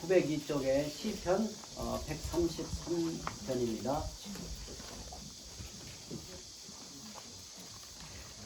902쪽에 시편 133편입니다.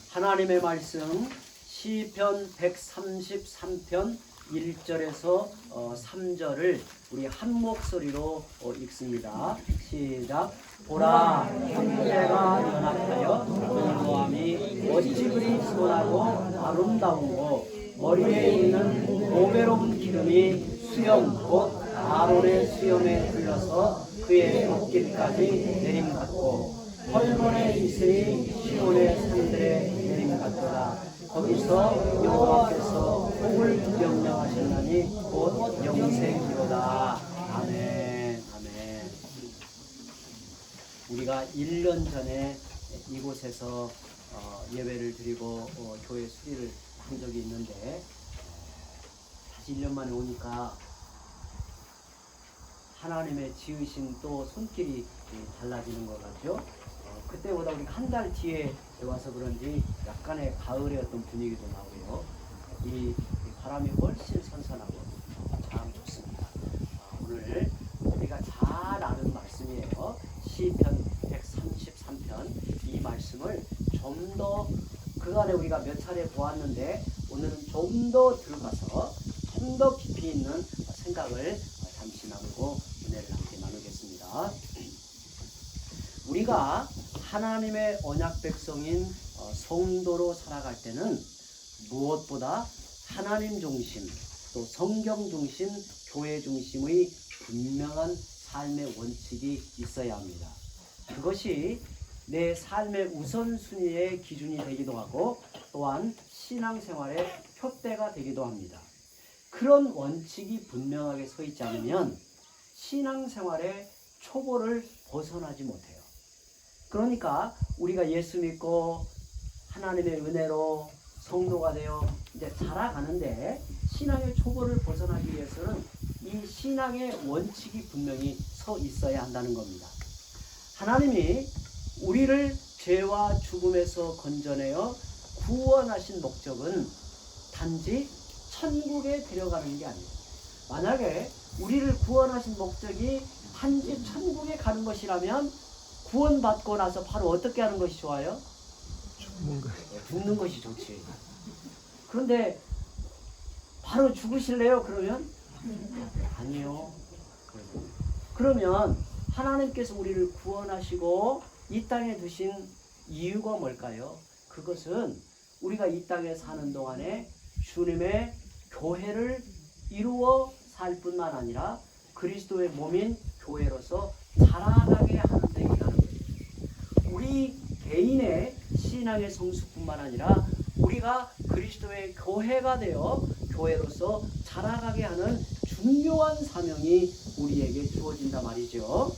하나님의 말씀 시편 133편 1절에서 3절을 우리 한 목소리로 읽습니다. 시작. 보라, 형제가 연합하여 공고함이 어찌 그리 선하고 아름다운고, 머리에 있는 보배로운 기름이 수염 곧 아론의 수염에 흘러서 그의 옷깃까지 내림받고, 헐몬의 이슬이 시온의 산들에 내림받더라. 거기서 여호와께서 복을 명령하셨나니 곧 영생이로다. 아멘. 아멘. 우리가 1년 전에 이곳에서 예배를 드리고 교회 수리를 한 적이 있는데, 다시 1년 만에 오니까 하나님의 지으신 또 손길이 달라지는 것 같죠. 그때보다 우리가 한 달 뒤에 와서 그런지 약간의 가을의 어떤 분위기도 나고요. 이 바람이 훨씬 선선하고 참 좋습니다. 오늘 우리가 잘 아는 말씀이에요. 시편 133편. 이 말씀을 좀 더 그간에 우리가 몇 차례 보았는데, 오늘은 좀 더 들어가서 좀 더 깊이 있는 생각을 잠시 나누고 은혜를 함께 나누겠습니다. 우리가 하나님의 언약 백성인 성도로 살아갈 때는 무엇보다 하나님 중심, 또 성경 중심, 교회 중심의 분명한 삶의 원칙이 있어야 합니다. 그것이 내 삶의 우선순위의 기준이 되기도 하고, 또한 신앙생활의 표대가 되기도 합니다. 그런 원칙이 분명하게 서 있지 않으면 신앙생활의 초보를 벗어나지 못해요. 그러니까 우리가 예수 믿고 하나님의 은혜로 성도가 되어 이제 자라가는데, 신앙의 초보를 벗어나기 위해서는 이 신앙의 원칙이 분명히 서 있어야 한다는 겁니다. 하나님이 우리를 죄와 죽음에서 건져내어 구원하신 목적은 단지 천국에 데려가는 게 아니에요. 만약에 우리를 구원하신 목적이 단지 천국에 가는 것이라면 구원받고 나서 바로 어떻게 하는 것이 좋아요? 죽는 것이 좋지. 그런데 바로 죽으실래요? 그러면? 아니요. 그러면 하나님께서 우리를 구원하시고 이 땅에 두신 이유가 뭘까요? 그것은 우리가 이 땅에 사는 동안에 주님의 교회를 이루어 살 뿐만 아니라 그리스도의 몸인 교회로서 자라나게 하는 데이라는 거예요. 우리 개인의 신앙의 성숙뿐만 아니라 우리가 그리스도의 교회가 되어 교회로서 자라가게 하는 중요한 사명이 우리에게 주어진단 말이죠.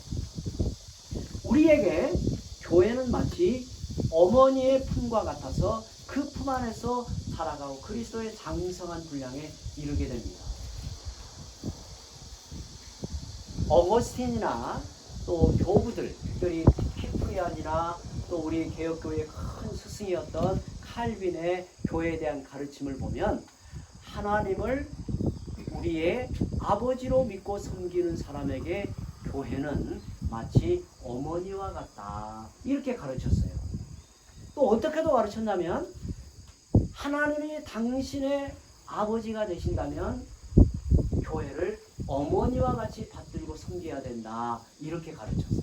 우리에게 교회는 마치 어머니의 품과 같아서 그 품 안에서 살아가고 그리스도의 장성한 분량에 이르게 됩니다. 어거스틴이나 또 교부들, 특별히 히프리안이나 또 우리 개혁교회의 큰 스승이었던 칼빈의 교회에 대한 가르침을 보면, 하나님을 우리의 아버지로 믿고 섬기는 사람에게 교회는 마치 어머니와 같다, 이렇게 가르쳤어요. 또 어떻게도 가르쳤냐면, 하나님이 당신의 아버지가 되신다면 교회를 어머니와 같이 받들고 섬겨야 된다, 이렇게 가르쳤어요.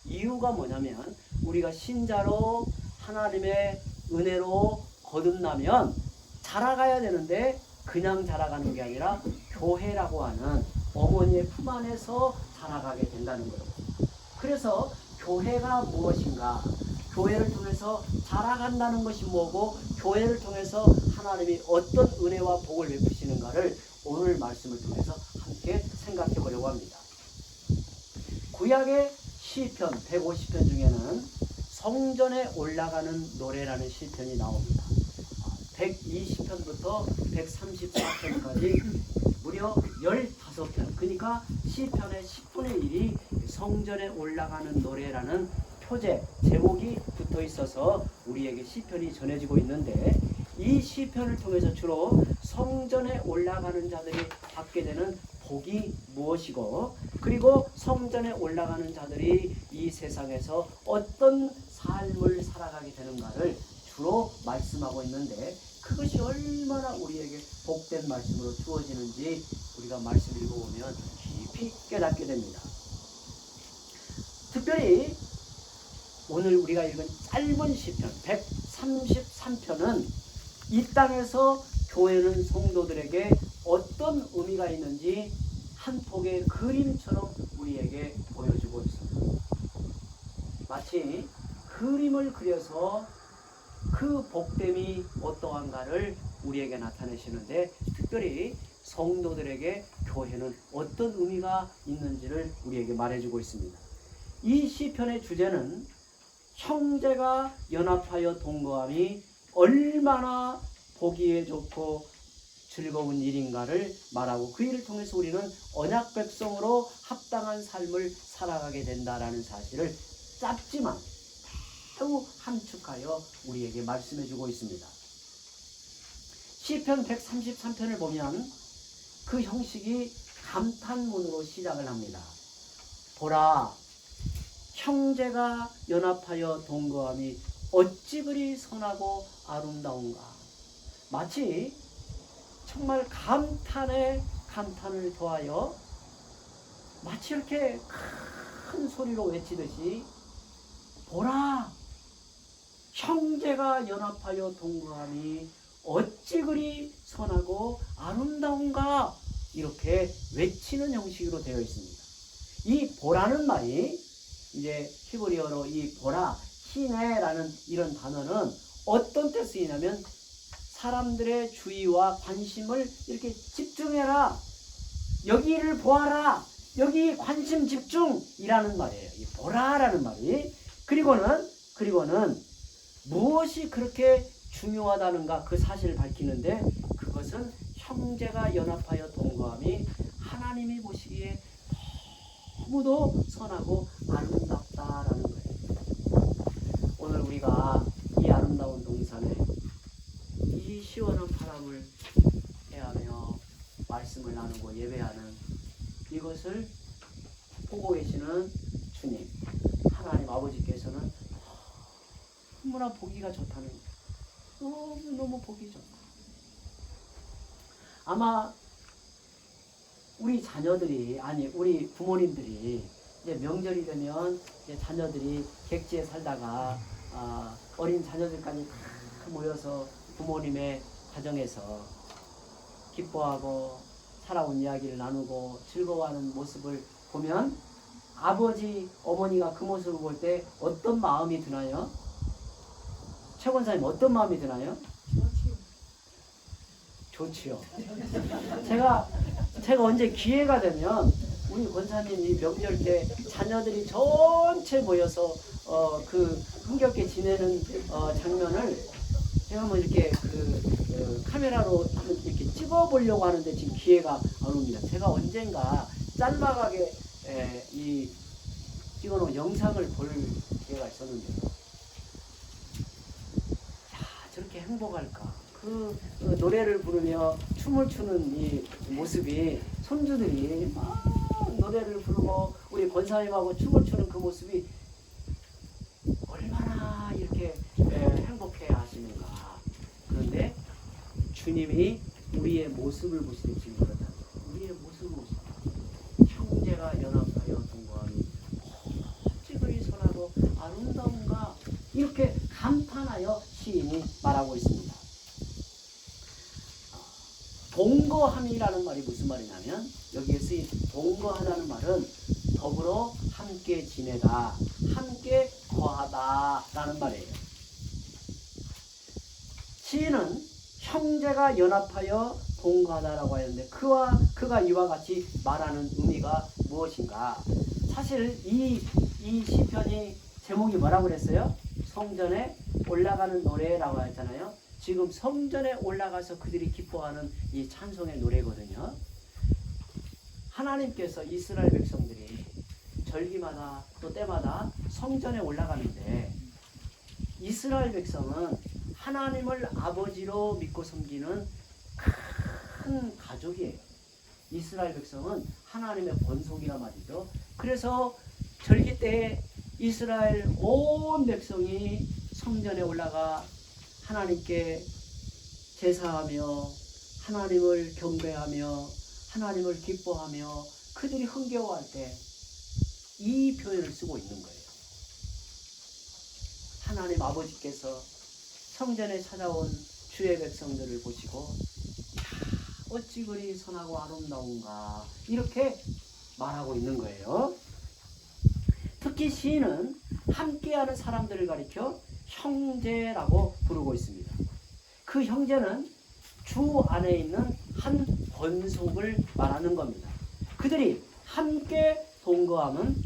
이유가 뭐냐면, 우리가 신자로 하나님의 은혜로 거듭나면 자라가야 되는데 그냥 자라가는 게 아니라 교회라고 하는 어머니의 품 안에서 자라가게 된다는 거예요. 그래서 교회가 무엇인가, 교회를 통해서 자라간다는 것이 뭐고, 교회를 통해서 하나님이 어떤 은혜와 복을 베푸시는가를 오늘 말씀을 통해서 함께 생각해 보려고 합니다. 구약의 시편 150편 중에는 성전에 올라가는 노래라는 시편이 나옵니다. 120편부터 134편까지 무려 15편, 그러니까 시편의 10분의 1이 성전에 올라가는 노래라는 표제, 제목이 붙어 있어서 우리에게 시편이 전해지고 있는데, 이 시편을 통해서 주로 성전에 올라가는 자들이 받게 되는 복이 무엇이고, 그리고 성전에 올라가는 자들이 이 세상에서 어떤 삶을 살아가게 되는가를 주로 말씀하고 있는데, 그것이 얼마나 우리에게 복된 말씀으로 주어지는지 우리가 말씀 읽어보면 깊이 깨닫게 됩니다. 특별히 오늘 우리가 읽은 짧은 시편 133편은 이 땅에서 교회는 성도들에게 어떤 의미가 있는지 한 폭의 그림처럼 우리에게 보여주고 있습니다. 마치 그림을 그려서 그 복됨이 어떠한가를 우리에게 나타내시는데, 특별히 성도들에게 교회는 어떤 의미가 있는지를 우리에게 말해주고 있습니다. 이 시편의 주제는 형제가 연합하여 동거함이 얼마나 보기에 좋고 즐거운 일인가를 말하고, 그 일을 통해서 우리는 언약 백성으로 합당한 삶을 살아가게 된다라는 사실을 짧지만 매우 함축하여 우리에게 말씀해 주고 있습니다. 시편 133편을 보면 그 형식이 감탄문으로 시작을 합니다. 보라, 형제가 연합하여 동거함이 어찌 그리 선하고 아름다운가. 마치 정말 감탄에 감탄을 더하여 마치 이렇게 큰 소리로 외치듯이, 보라, 형제가 연합하여 동거함이 어찌 그리 선하고 아름다운가, 이렇게 외치는 형식으로 되어 있습니다. 이 보라는 말이 이제 히브리어로 이 보라, 히네라는 이런 단어는 어떤 때 쓰이냐면 사람들의 주의와 관심을 이렇게 집중해라, 여기를 보아라, 여기 관심 집중이라는 말이에요. 이 보라라는 말이. 그리고는 무엇이 그렇게 중요하다는가, 그 사실을 밝히는데, 그것은 형제가 연합하여 동거함이 하나님이 보시기에 너무도 선하고 아름답다라는 거예요. 오늘 우리가 이 아름다운 동산에 이 시원한 바람을 대하며 말씀을 나누고 예배하는 이것을 보고 계시는 주님, 하나님 아버지께서는 너무나 보기가 좋다는 거예요. 너무 보기 좋다. 아마 우리 자녀들이, 아니 우리 부모님들이 이제 명절이 되면 이제 자녀들이 객지에 살다가 어린 자녀들까지 다 모여서 부모님의 가정에서 기뻐하고 살아온 이야기를 나누고 즐거워하는 모습을 보면 아버지, 어머니가 그 모습을 볼 때 어떤 마음이 드나요? 최 권사님 어떤 마음이 드나요? 좋지요. 제가 언제 기회가 되면 우리 권사님이 명절 때 자녀들이 전체 모여서 그 흥겹게 지내는 장면을 제가 뭐 이렇게 카메라로 이렇게 찍어보려고 하는데 지금 기회가 안 옵니다. 제가 언젠가 짤막하게 이 찍어놓은 영상을 볼 기회가 있었는데, 저렇게 행복할까? 그 노래를 부르며 춤을 추는 이 모습이, 손주들이 막 노래를 부르고 우리 권사님하고 춤을 추는 그 모습이 얼마나 이렇게 행복해 하시는가. 그런데 주님이 우리의 모습을 보시는 지금 그렇다. 우리의 모습을 보시는 형제가 연합하여 동거함이 어찌 그리 선하고 아름다운가, 이렇게 감탄하여 시인이 말하고 있습니다. 동거함이라는 말이 무슨 말이냐면, 여기에 쓰인 동거하다는 말은 더불어 함께 지내다, 함께 거하다 라는 말이에요. 시인은 형제가 연합하여 동거하다라고 하는데, 그가 이와 같이 말하는 의미가 무엇인가? 사실 이 시편이 제목이 뭐라고 그랬어요? 성전에 올라가는 노래라고 했잖아요. 지금 성전에 올라가서 그들이 기뻐하는 이 찬송의 노래거든요. 하나님께서 이스라엘 백성들이 절기마다 또 때마다 성전에 올라가는데, 이스라엘 백성은 하나님을 아버지로 믿고 섬기는 큰 가족이에요. 이스라엘 백성은 하나님의 권속이란 말이죠. 그래서 절기 때에 이스라엘 온 백성이 성전에 올라가 하나님께 제사하며 하나님을 경배하며 하나님을 기뻐하며 그들이 흥겨워할 때 이 표현을 쓰고 있는 거예요. 하나님 아버지께서 성전에 찾아온 주의 백성들을 보시고 어찌 그리 선하고 아름다운가 이렇게 말하고 있는 거예요. 특히 시인은 함께하는 사람들을 가리켜 형제라고 부르고 있습니다. 그 형제는 주 안에 있는 한 권속을 말하는 겁니다. 그들이 함께 동거하면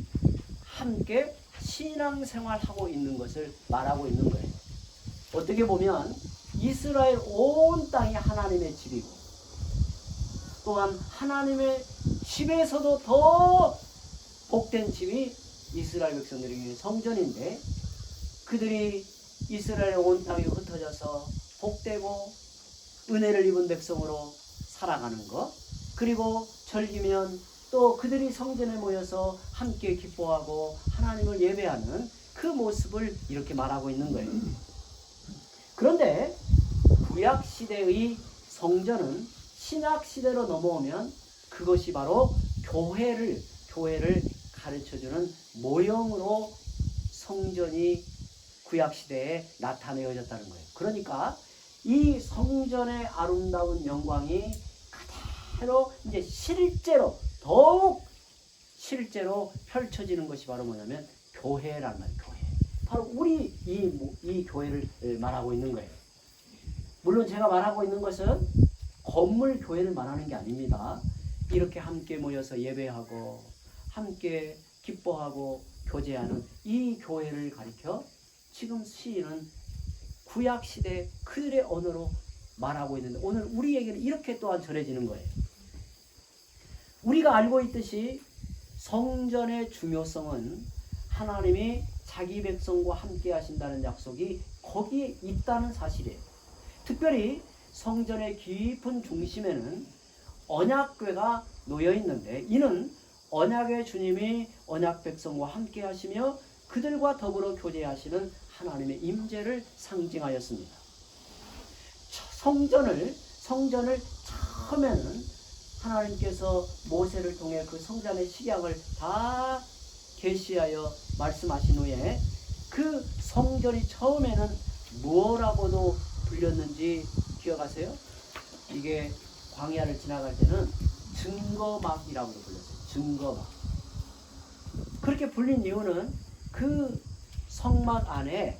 함께 신앙생활하고 있는 것을 말하고 있는 거예요. 어떻게 보면 이스라엘 온 땅이 하나님의 집이고 또한 하나님의 집에서도 더 복된 집이 이스라엘 백성들에게 성전인데 그들이 이스라엘 온 땅에 흩어져서 복되고 은혜를 입은 백성으로 살아가는 것, 그리고 절기면 또 그들이 성전에 모여서 함께 기뻐하고 하나님을 예배하는 그 모습을 이렇게 말하고 있는 거예요. 그런데 구약시대의 성전은 신약시대로 넘어오면 그것이 바로 교회를 가르쳐주는 모형으로 성전이 구약시대에 나타내어졌다는 거예요. 그러니까 이 성전의 아름다운 영광이 그대로 이제 더욱 실제로 펼쳐지는 것이 바로 뭐냐면 교회란 말이에요. 교회. 바로 우리 이 교회를 말하고 있는 거예요. 물론 제가 말하고 있는 것은 건물 교회를 말하는 게 아닙니다. 이렇게 함께 모여서 예배하고 함께 기뻐하고 교제하는 이 교회를 가리켜 지금 시인은 구약시대 그들의 언어로 말하고 있는데 오늘 우리에게는 이렇게 또한 전해지는 거예요. 우리가 알고 있듯이 성전의 중요성은 하나님이 자기 백성과 함께 하신다는 약속이 거기에 있다는 사실이에요. 특별히 성전의 깊은 중심에는 언약궤가 놓여 있는데 이는 언약의 주님이 언약 백성과 함께 하시며 그들과 더불어 교제하시는 하나님의 임재를 상징하였습니다. 성전을 처음에는 하나님께서 모세를 통해 그 성전의 식양을 다 계시하여 말씀하신 후에 그 성전이 처음에는 뭐라고도 불렸는지 기억하세요? 이게 광야를 지나갈 때는 증거막이라고도 불렸어요. 증거막. 그렇게 불린 이유는 그 성막 안에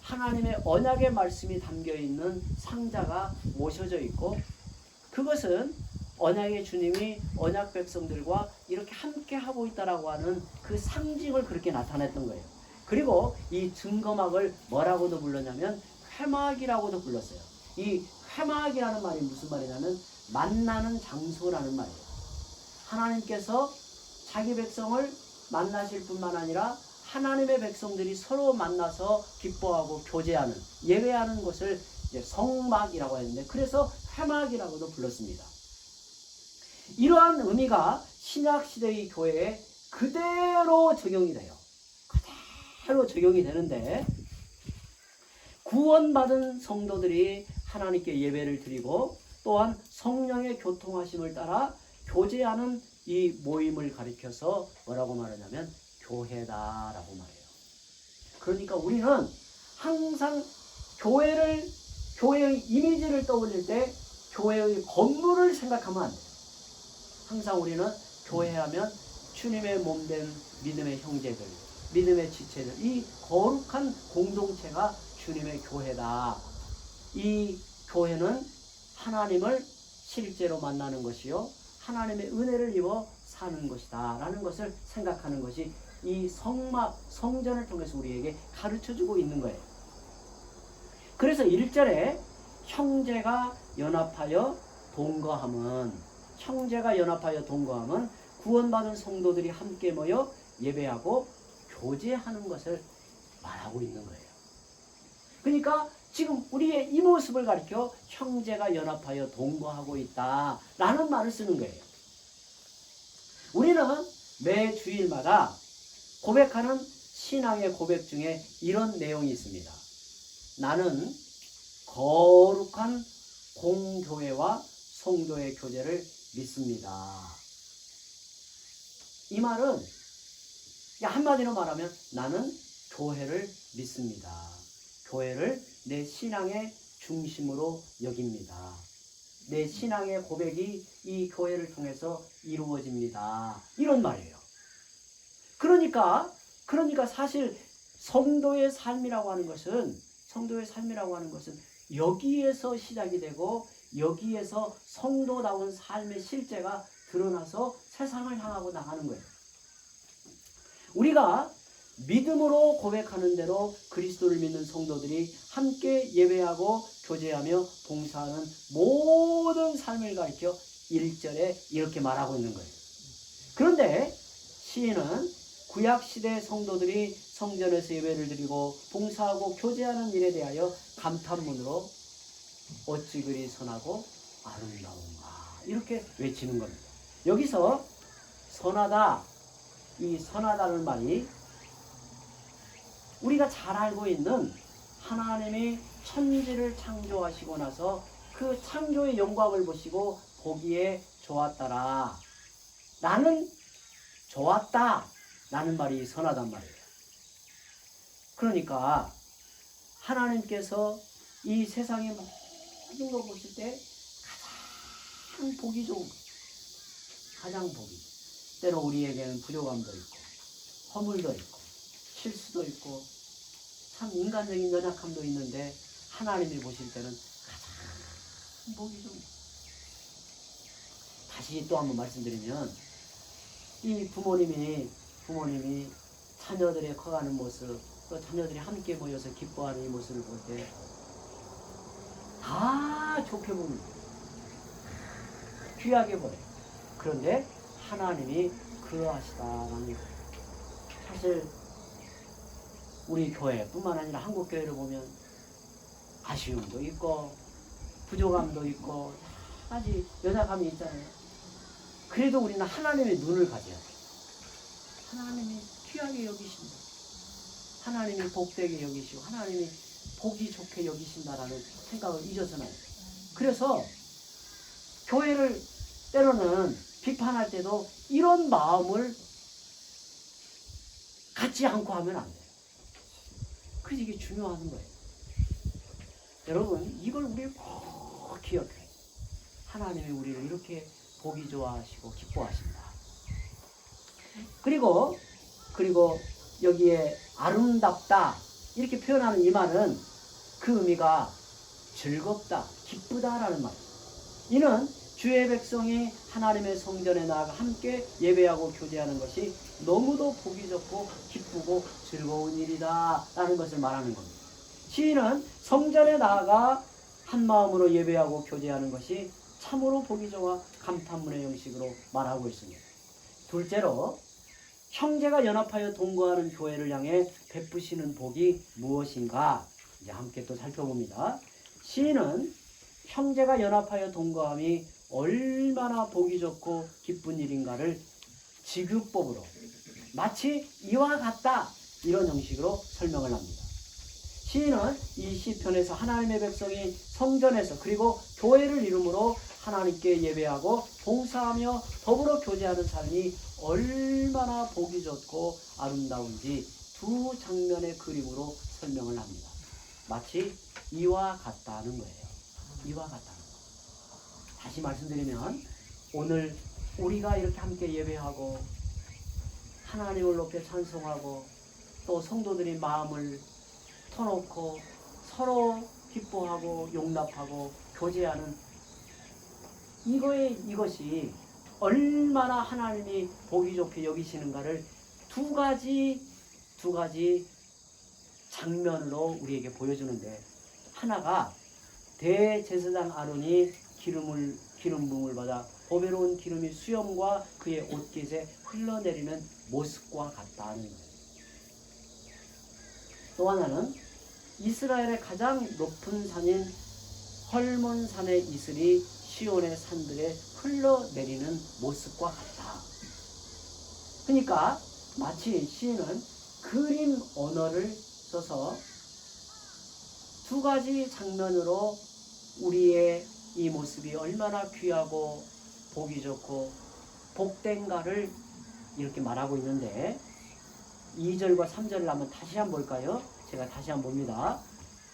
하나님의 언약의 말씀이 담겨있는 상자가 모셔져 있고 그것은 언약의 주님이 언약 백성들과 이렇게 함께 하고 있다라고 하는 그 상징을 그렇게 나타냈던 거예요. 그리고 이 증거막을 뭐라고도 불렀냐면 회막이라고도 불렀어요. 이 회막이라는 말이 무슨 말이냐면 만나는 장소라는 말이에요. 하나님께서 자기 백성을 만나실 뿐만 아니라 하나님의 백성들이 서로 만나서 기뻐하고 교제하는 예배하는 것을 이제 성막이라고 했는데 그래서 회막이라고도 불렀습니다. 이러한 의미가 신약시대의 교회에 그대로 적용이 돼요. 그대로 적용이 되는데 구원받은 성도들이 하나님께 예배를 드리고 또한 성령의 교통하심을 따라 교제하는 이 모임을 가리켜서 뭐라고 말하냐면 교회다라고 말해요. 그러니까 우리는 항상 교회의 이미지를 떠올릴 때 교회의 건물을 생각하면 안 돼요. 항상 우리는 교회하면 주님의 몸된 믿음의 형제들, 믿음의 지체들, 이 거룩한 공동체가 주님의 교회다. 이 교회는 하나님을 실제로 만나는 것이요 하나님의 은혜를 입어 사는 것이다 라는 것을 생각하는 것이 이 성막, 성전을 통해서 우리에게 가르쳐주고 있는 거예요. 그래서 1절에 형제가 연합하여 동거함은 구원받은 성도들이 함께 모여 예배하고 교제하는 것을 말하고 있는 거예요. 그러니까 지금 우리의 이 모습을 가리켜 형제가 연합하여 동거하고 있다라는 말을 쓰는 거예요. 우리는 매 주일마다 고백하는 신앙의 고백 중에 이런 내용이 있습니다. 나는 거룩한 공교회와 성도의 교제를 믿습니다. 이 말은 한마디로 말하면 나는 교회를 믿습니다. 교회를 내 신앙의 중심으로 여깁니다. 내 신앙의 고백이 이 교회를 통해서 이루어집니다. 이런 말이에요. 그러니까 사실 성도의 삶이라고 하는 것은 여기에서 시작이 되고 여기에서 성도다운 삶의 실제가 드러나서 세상을 향하고 나가는 거예요. 우리가 믿음으로 고백하는 대로 그리스도를 믿는 성도들이 함께 예배하고 교제하며 봉사하는 모든 삶을 가리켜 1절에 이렇게 말하고 있는 거예요. 그런데 시인은 구약시대 성도들이 성전에서 예배를 드리고 봉사하고 교제하는 일에 대하여 감탄문으로 어찌 그리 선하고 아름다운가 이렇게 외치는 겁니다. 여기서 선하다, 이 선하다는 말이 우리가 잘 알고 있는 하나님이 천지를 창조하시고 나서 그 창조의 영광을 보시고 보기에 좋았더라. 나는 좋았다. 라는 말이 선하단 말이에요. 그러니까 하나님께서 이 세상의 모든 걸 보실 때 가장 보기 좋은 것, 가장 보기. 때로 우리에게는 부족함도 있고 허물도 있고 실수도 있고 참 인간적인 연약함도 있는데 하나님이 보실 때는 가장 보기 좋은 것. 다시 또 한번 말씀드리면 이 부모님이 자녀들의 커가는 모습, 또 자녀들이 함께 모여서 기뻐하는 이 모습을 볼 때 다 좋게 봅니다. 귀하게 보여요. 그런데 하나님이 그러하시다라는 거예요. 사실 우리 교회뿐만 아니라 한국 교회를 보면 아쉬움도 있고 부족함도 있고 여러 가지 연약함이 있잖아요. 그래도 우리는 하나님의 눈을 가져야 돼요. 하나님이 귀하게 여기신다. 하나님이 복되게 여기시고 하나님이 보기 좋게 여기신다라는 생각을 잊어서는 안 돼요. 그래서 교회를 때로는 비판할 때도 이런 마음을 갖지 않고 하면 안 돼요. 그래서 이게 중요한 거예요. 여러분 이걸 우리 꼭 기억해요. 하나님이 우리를 이렇게 보기 좋아하시고 기뻐하신다. 그리고 여기에 아름답다 이렇게 표현하는 이 말은 그 의미가 즐겁다, 기쁘다라는 말이에요. 이는 주의 백성이 하나님의 성전에 나아가 함께 예배하고 교제하는 것이 너무도 보기 좋고 기쁘고 즐거운 일이다 라는 것을 말하는 겁니다. 시인은 성전에 나아가 한 마음으로 예배하고 교제하는 것이 참으로 보기 좋아 감탄문의 형식으로 말하고 있습니다. 둘째로 형제가 연합하여 동거하는 교회를 향해 베푸시는 복이 무엇인가 이제 함께 또 살펴봅니다. 시인은 형제가 연합하여 동거함이 얼마나 보기 좋고 기쁜 일인가를 지급법으로 마치 이와 같다 이런 형식으로 설명을 합니다. 시인은 이 시편에서 하나님의 백성이 성전에서 그리고 교회를 이름으로 하나님께 예배하고 봉사하며 더불어 교제하는 삶이 얼마나 보기 좋고 아름다운지 두 장면의 그림으로 설명을 합니다. 마치 이와 같다는 거예요. 이와 같다는 거. 다시 말씀드리면 오늘 우리가 이렇게 함께 예배하고 하나님을 높여 찬송하고 또 성도들이 마음을 터놓고 서로 기뻐하고 용납하고 교제하는 이것이 얼마나 하나님이 보기 좋게 여기시는가를 두 가지 장면으로 우리에게 보여주는데 하나가 대제사장 아론이 기름 부음을 받아 보배로운 기름이 수염과 그의 옷깃에 흘러내리는 모습과 같다는 거예요. 또 하나는 이스라엘의 가장 높은 산인 헐몬산의 이슬이 시온의 산들에 흘러내리는 모습과 같다. 그러니까 마치 시인은 그림 언어를 써서 두 가지 장면으로 우리의 이 모습이 얼마나 귀하고 보기 좋고 복된가를 이렇게 말하고 있는데, 2절과 3절을 한번 다시 한번 볼까요? 제가 다시 한번 봅니다.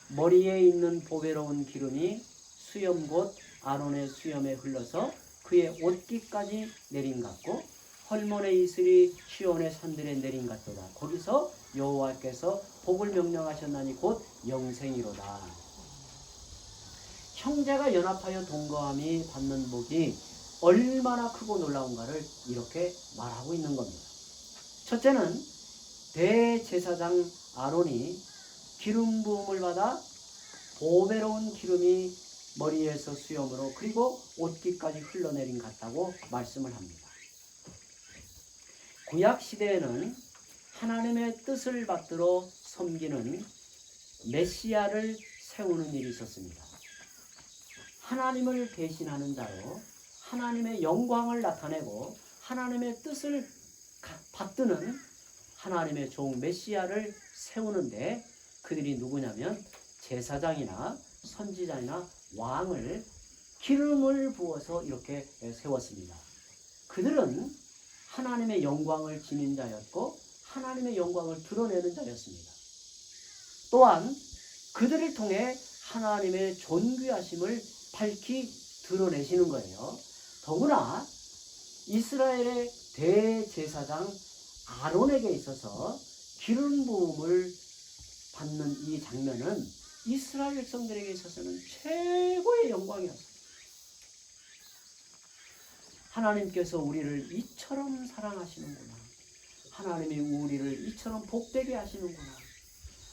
머리에 있는 보배로운 기름이 수염 곧 아론의 수염에 흘러서 그의 옷깃까지 내린 같고 헐몬의 이슬이 시온의 산들에 내린 같도다. 거기서 여호와께서 복을 명령하셨나니 곧 영생이로다. 형제가 연합하여 동거함이 받는 복이 얼마나 크고 놀라운가를 이렇게 말하고 있는 겁니다. 첫째는 대제사장 아론이 기름 부음을 받아 보배로운 기름이 머리에서 수염으로 그리고 옷깃까지 흘러내린 같다고 말씀을 합니다. 구약 시대에는 하나님의 뜻을 받들어 섬기는 메시아를 세우는 일이 있었습니다. 하나님을 대신하는 자로 하나님의 영광을 나타내고 하나님의 뜻을 받드는 하나님의 종 메시아를 세우는데, 그들이 누구냐면 제사장이나 선지자나 왕을 기름을 부어서 이렇게 세웠습니다. 그들은 하나님의 영광을 지닌 자였고 하나님의 영광을 드러내는 자였습니다. 또한 그들을 통해 하나님의 존귀하심을 밝히 드러내시는 거예요. 더구나 이스라엘의 대제사장 아론에게 있어서 기름 부음을 받는 이 장면은 이스라엘 백성들에게 있어서는 최고의 영광이었습니다. 하나님께서 우리를 이처럼 사랑하시는구나. 하나님이 우리를 이처럼 복되게 하시는구나.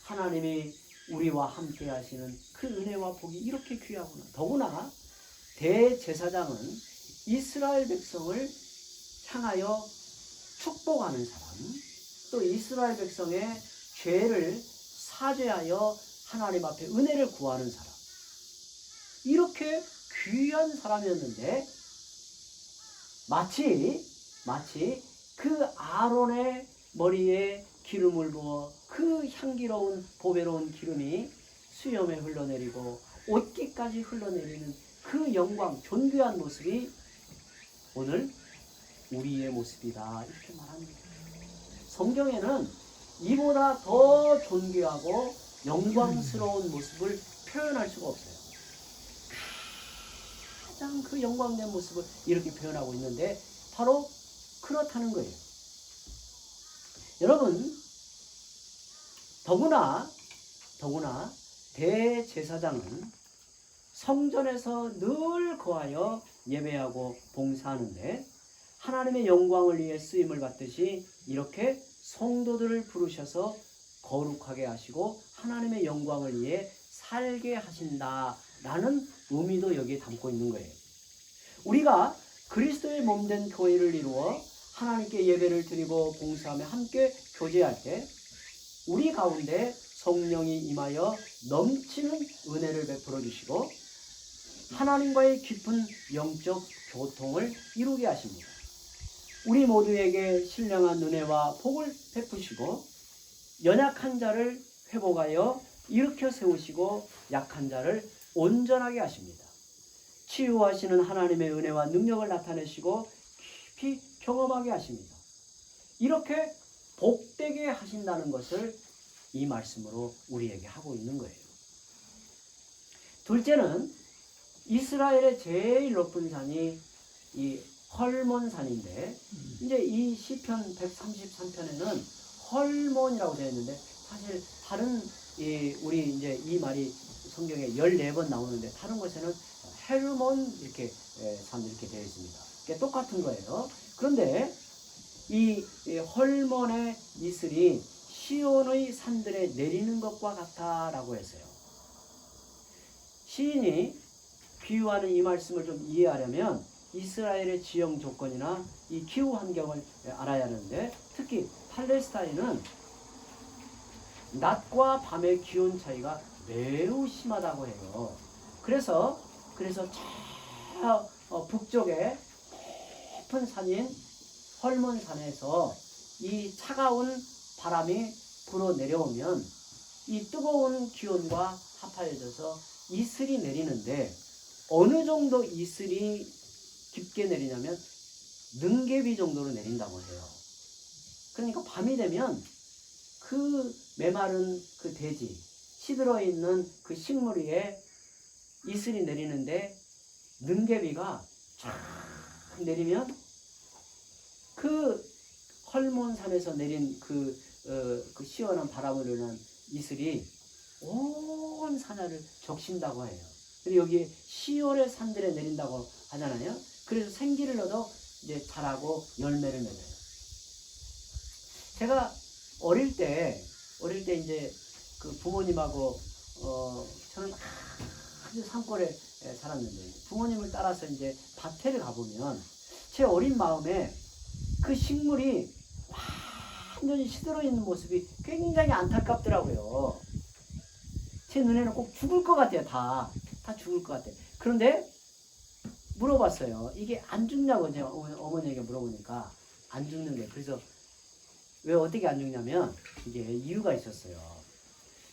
하나님이 우리와 함께 하시는 그 은혜와 복이 이렇게 귀하구나. 더구나 대제사장은 이스라엘 백성을 향하여 축복하는 사람, 또 이스라엘 백성의 죄를 사죄하여 하나님 앞에 은혜를 구하는 사람, 이렇게 귀한 사람이었는데 마치 그 아론의 머리에 기름을 부어 그 향기로운 보배로운 기름이 수염에 흘러내리고 옷깃까지 흘러내리는 그 영광, 존귀한 모습이 오늘 우리의 모습이다, 이렇게 말합니다. 성경에는 이보다 더 존귀하고 영광스러운 모습을 표현할 수가 없어요. 가장 그 영광된 모습을 이렇게 표현하고 있는데 바로 그렇다는 거예요. 여러분, 더구나 대제사장은 성전에서 늘 거하여 예배하고 봉사하는데 하나님의 영광을 위해 쓰임을 받듯이 이렇게 성도들을 부르셔서 거룩하게 하시고 하나님의 영광을 위해 살게 하신다라는 의미도 여기에 담고 있는 거예요. 우리가 그리스도의 몸된 교회를 이루어 하나님께 예배를 드리고 봉사하며 함께 교제할 때 우리 가운데 성령이 임하여 넘치는 은혜를 베풀어 주시고 하나님과의 깊은 영적 교통을 이루게 하십니다. 우리 모두에게 신령한 은혜와 복을 베푸시고 연약한 자를 회복하여 일으켜 세우시고 약한 자를 온전하게 하십니다. 치유하시는 하나님의 은혜와 능력을 나타내시고 깊이 경험하게 하십니다. 이렇게 복되게 하신다는 것을 이 말씀으로 우리에게 하고 있는 거예요. 둘째는 이스라엘의 제일 높은 산이 이 헐몬산인데, 이제 이 시편 133편에는 헐몬이라고 되어 있는데 사실 다른 우리 이제 이 말이 성경에 14번 나오는데 다른 곳에는 헤르몬 이렇게 산 이렇게 되어 있습니다. 그러니까 똑같은 거예요. 그런데 이 헐몬의 이슬이 시온의 산들에 내리는 것과 같다라고 했어요. 시인이 비유하는 이 말씀을 좀 이해하려면 이스라엘의 지형 조건이나 이 기후 환경을 알아야 하는데, 특히 팔레스타인은 낮과 밤의 기온 차이가 매우 심하다고 해요. 그래서 저 북쪽에 높은 산인 헐몬산에서 이 차가운 바람이 불어 내려오면 이 뜨거운 기온과 합하여져서 이슬이 내리는데 어느 정도 이슬이 깊게 내리냐면 능개비 정도로 내린다고 해요. 그러니까 밤이 되면 그 메마른 그 대지, 시들어 있는 그 식물 위에 이슬이 내리는데 능개비가 쫙 내리면 그 헐몬산에서 내린 그 시원한 바람으로 인한 이슬이 온 산하를 적신다고 해요. 그리고 여기에 시월의 산들에 내린다고 하잖아요. 그래서 생기를 얻어 이제 자라고 열매를 맺어요. 제가 어릴 때 이제 그 부모님하고 저는 아주 산골에 살았는데 부모님을 따라서 이제 밭에를 가보면 제 어린 마음에 그 식물이 완전히 시들어 있는 모습이 굉장히 안타깝더라고요. 제 눈에는 꼭 죽을 것 같아요. 다 죽을 것 같아요. 그런데 물어봤어요. 이게 안 죽냐고 제가 어머니에게 물어보니까 안 죽는데, 그래서 왜 어떻게 안 죽냐면 이게 이유가 있었어요.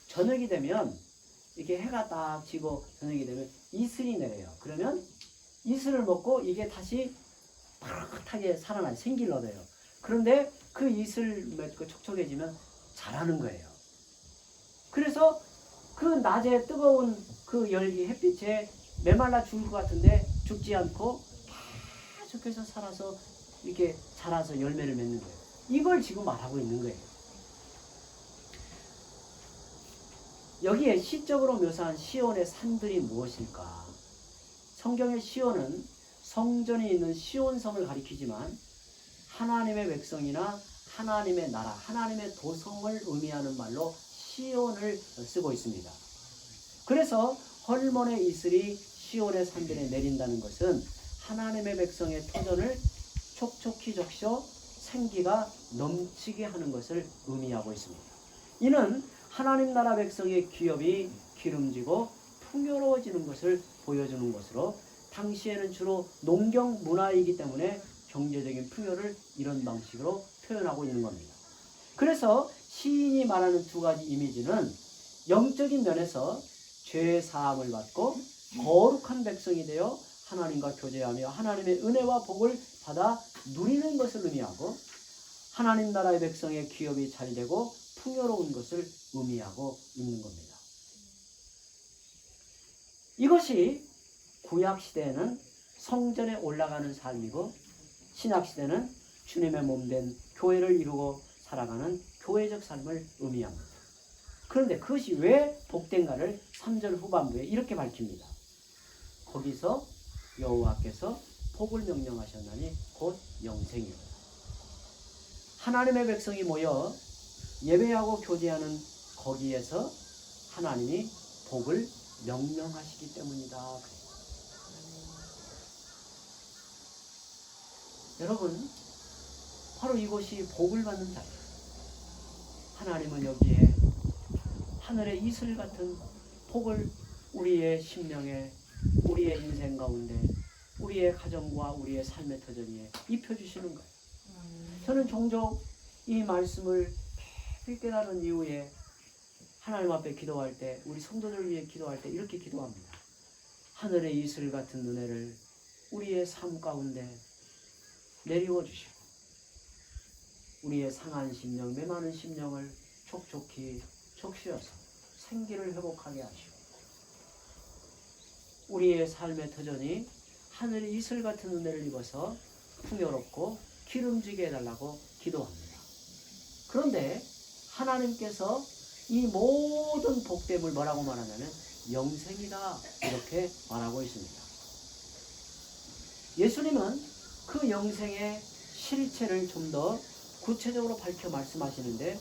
저녁이 되면 이게 해가 딱 지고 저녁이 되면 이슬이 내려요. 그러면 이슬을 먹고 이게 다시 파릇하게 살아나요. 생기를 얻어요. 그런데 그 이슬 맺고 촉촉해지면 자라는 거예요. 그래서 그 낮에 뜨거운 그 열기 햇빛에 메말라 죽을 것 같은데 죽지 않고 계속해서 살아서 이렇게 자라서 열매를 맺는 거예요. 이걸 지금 말하고 있는 거예요. 여기에 시적으로 묘사한 시온의 산들이 무엇일까? 성경의 시온은 성전이 있는 시온성을 가리키지만 하나님의 백성이나 하나님의 나라, 하나님의 도성을 의미하는 말로 시온을 쓰고 있습니다. 그래서 헐몬의 이슬이 시온의 산들에 내린다는 것은 하나님의 백성의 터전을 촉촉히 적셔 생기가 넘치게 하는 것을 의미하고 있습니다. 이는 하나님 나라 백성의 기업이 기름지고 풍요로워지는 것을 보여주는 것으로, 당시에는 주로 농경 문화이기 때문에 경제적인 풍요를 이런 방식으로 표현하고 있는 겁니다. 그래서 시인이 말하는 두 가지 이미지는 영적인 면에서 죄 사함을 받고 거룩한 백성이 되어 하나님과 교제하며 하나님의 은혜와 복을 받아 누리는 것을 의미하고, 하나님 나라의 백성의 기업이 잘되고 풍요로운 것을 의미하고 있는 겁니다. 이것이 구약시대에는 성전에 올라가는 삶이고, 신약시대는 주님의 몸된 교회를 이루고 살아가는 교회적 삶을 의미합니다. 그런데 그것이 왜 복된가를 3절 후반부에 이렇게 밝힙니다. 거기서 여호와께서 복을 명령하셨나니 곧 영생이요. 하나님의 백성이 모여 예배하고 교제하는 거기에서 하나님이 복을 명령하시기 때문이다. 여러분, 바로 이곳이 복을 받는 자리예요. 하나님은 여기에 하늘의 이슬 같은 복을 우리의 심령에, 우리의 인생 가운데, 우리의 가정과 우리의 삶의 터전에 입혀주시는 거예요. 저는 종종 이 말씀을 깊이 깨달은 이후에 하나님 앞에 기도할 때, 우리 성도들 위해 기도할 때 이렇게 기도합니다. 하늘의 이슬 같은 은혜를 우리의 삶 가운데 내리워 주시고, 우리의 상한 심령, 메마른 심령을 촉촉히 적시어서 생기를 회복하게 하시고, 우리의 삶의 터전이 하늘의 이슬 같은 은혜를 입어서 풍요롭고 기름지게 해달라고 기도합니다. 그런데 하나님께서 이 모든 복됨을 뭐라고 말하냐면 영생이다, 이렇게 말하고 있습니다. 예수님은 그 영생의 실체를 좀 더 구체적으로 밝혀 말씀하시는데,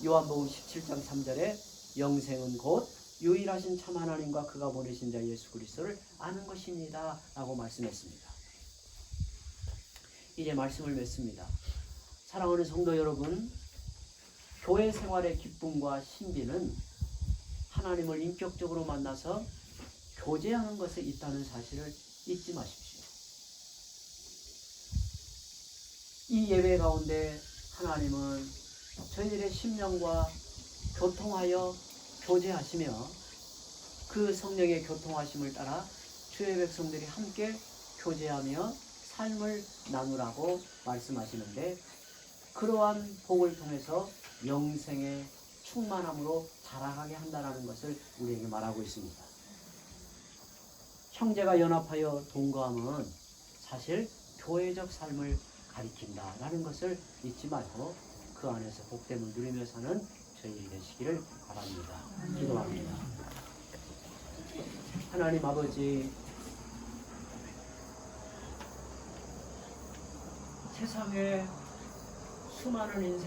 요한복음 17장 3절에 영생은 곧 유일하신 참 하나님과 그가 보내신 자 예수 그리스도를 아는 것입니다 라고 말씀했습니다. 이제 말씀을 맺습니다. 사랑하는 성도 여러분, 교회 생활의 기쁨과 신비는 하나님을 인격적으로 만나서 교제하는 것에 있다는 사실을 잊지 마십시오. 이 예배 가운데 하나님은 저희들의 심령과 교통하여 교제하시며 그 성령의 교통하심을 따라 주의 백성들이 함께 교제하며 삶을 나누라고 말씀하시는데, 그러한 복을 통해서 영생의 충만함으로 자라가게 한다는 것을 우리에게 말하고 있습니다. 형제가 연합하여 동거함은 사실 교회적 삶을 가리킨다라는 것을 잊지 말고 그 안에서 복됨을 누리며 사는 저희들이 되시기를 바랍니다. 기도합니다. 하나님 아버지, 세상에 수많은 인생